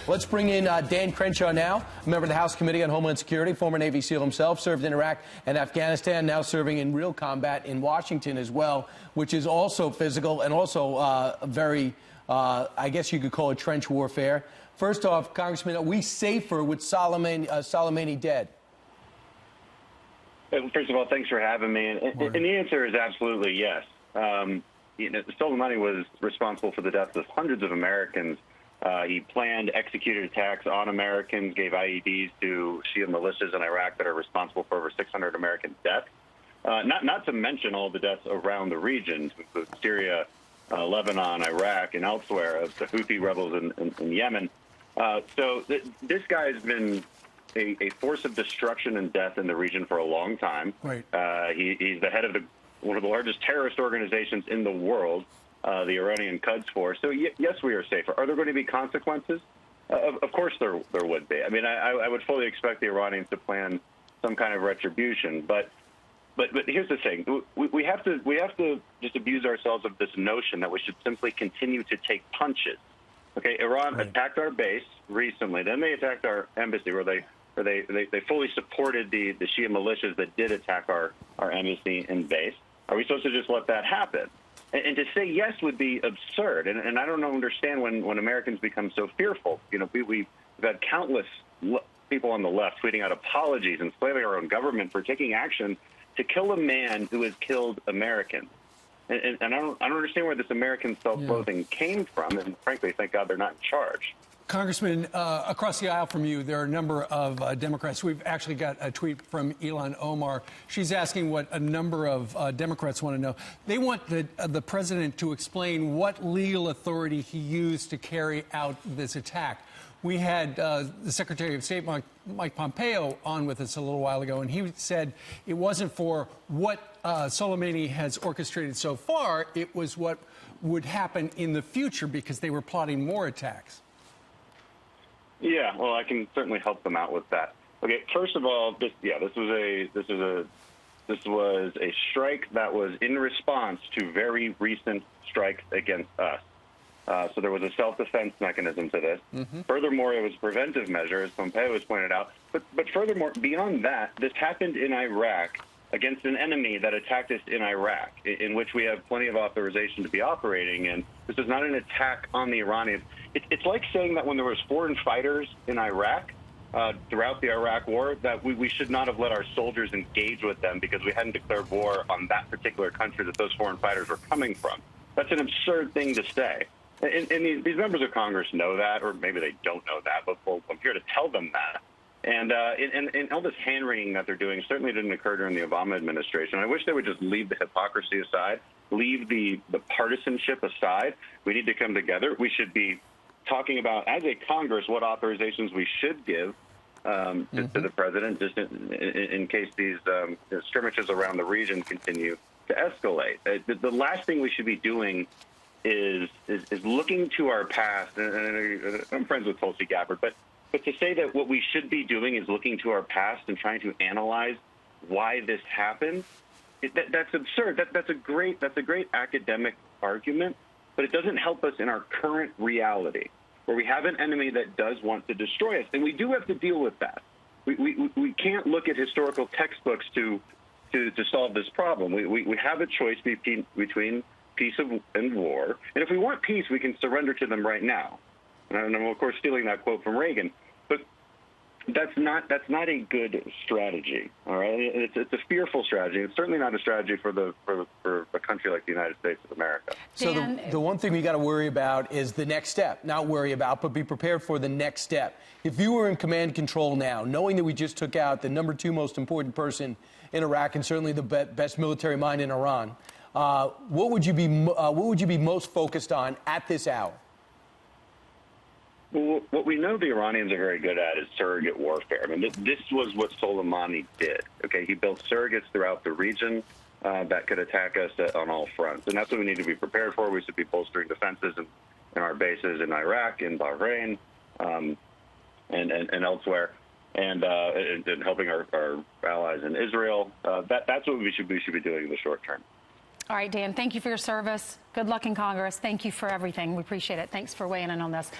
Let's bring in Dan Crenshaw now, a member of the House Committee on Homeland Security, former Navy SEAL himself, served in Iraq and Afghanistan, now serving in real combat in Washington as well, which is also physical and also very, I guess you could call it trench warfare. First off, Congressman, are we safer with Soleimani dead? First of all, thanks for having me. And the answer is absolutely yes. Soleimani was responsible for the deaths of hundreds of Americans. He planned, executed attacks on Americans, gave IEDs to Shia militias in Iraq that are responsible for over 600 American deaths. Not to mention all the deaths around the region, to include Syria, Lebanon, Iraq, and elsewhere, of the Houthi rebels in Yemen. So this guy has been a force of destruction and death in the region for a long time. Right. He's the head of one of the largest terrorist organizations in the world, the Iranian Quds Force. So yes, we are safer. Are there going to be consequences? Of course there would be. I mean, I would fully expect the Iranians to plan some kind of retribution. But here's the thing: we have to just abuse ourselves of this notion that we should simply continue to take punches. Okay, Iran attacked our base recently. Then they attacked our embassy, where they fully supported the Shia militias that did attack our embassy and base. Are we supposed to just let that happen? And to say yes would be absurd. And I don't understand when Americans become so fearful. You know, we've had countless people on the left tweeting out apologies and slamming our own government for taking action to kill a man who has killed Americans. And I don't understand where this American self-loathing came from. And frankly, thank God they're not in charge. Congressman, across the aisle from you, there are a number of Democrats. We've actually got a tweet from Ilhan Omar. She's asking what a number of Democrats want to know. They want the president to explain what legal authority he used to carry out this attack. We had the Secretary of State, Mike Pompeo, on with us a little while ago, and he said it wasn't for what Soleimani has orchestrated so far. It was what would happen in the future because they were plotting more attacks. Yeah, well, I can certainly help them out with that. Okay, first of all, this was a strike that was in response to very recent strikes against us. So there was a self-defense mechanism to this. Furthermore, it was a preventive measure, as Pompeo has pointed out. But furthermore, beyond that, this happened in Iraq against an enemy that attacked us in Iraq, in which we have plenty of authorization to be operating. And this is not an attack on the Iranians. It's like saying that when there was foreign fighters in Iraq throughout the Iraq War, that we should not have let our soldiers engage with them because we hadn't declared war on that particular country that those foreign fighters were coming from. That's an absurd thing to say. And these members of Congress know that, or maybe they don't know that, but I'm here to tell them that. And all this hand-wringing that they're doing certainly didn't occur during the Obama administration. I wish they would just leave the hypocrisy aside, leave the partisanship aside. We need to come together. We should be talking about, as a Congress, what authorizations we should give to the president, just in case these skirmishes around the region continue to escalate. The last thing we should be doing is looking to our past. And I'm friends with Tulsi Gabbard, but to say that what we should be doing is looking to our past and trying to analyze why this happened, that's absurd. That's a great academic argument, but it doesn't help us in our current reality, where we have an enemy that does want to destroy us, and we do have to deal with that. We can't look at historical textbooks to solve this problem. We have a choice between peace and war, and if we want peace, we can surrender to them right now. And I'm, of course, stealing that quote from Reagan, but that's not a good strategy. All right, it's a fearful strategy. It's certainly not a strategy for a country like the United States of America. So the one thing we got to worry about is the next step. Not worry about, but be prepared for the next step. If you were in command control now, knowing that we just took out the #2 most important person in Iraq and certainly the best military mind in Iran, what would you be most focused on at this hour? Well, what we know the Iranians are very good at is surrogate warfare. I mean, this was what Soleimani did. Okay, he built surrogates throughout the region that could attack us on all fronts, and that's what we need to be prepared for. We should be bolstering defenses in our bases in Iraq, in Bahrain, and elsewhere, and helping our allies in Israel. That's what we should be doing in the short term. All right, Dan, thank you for your service. Good luck in Congress. Thank you for everything. We appreciate it. Thanks for weighing in on this.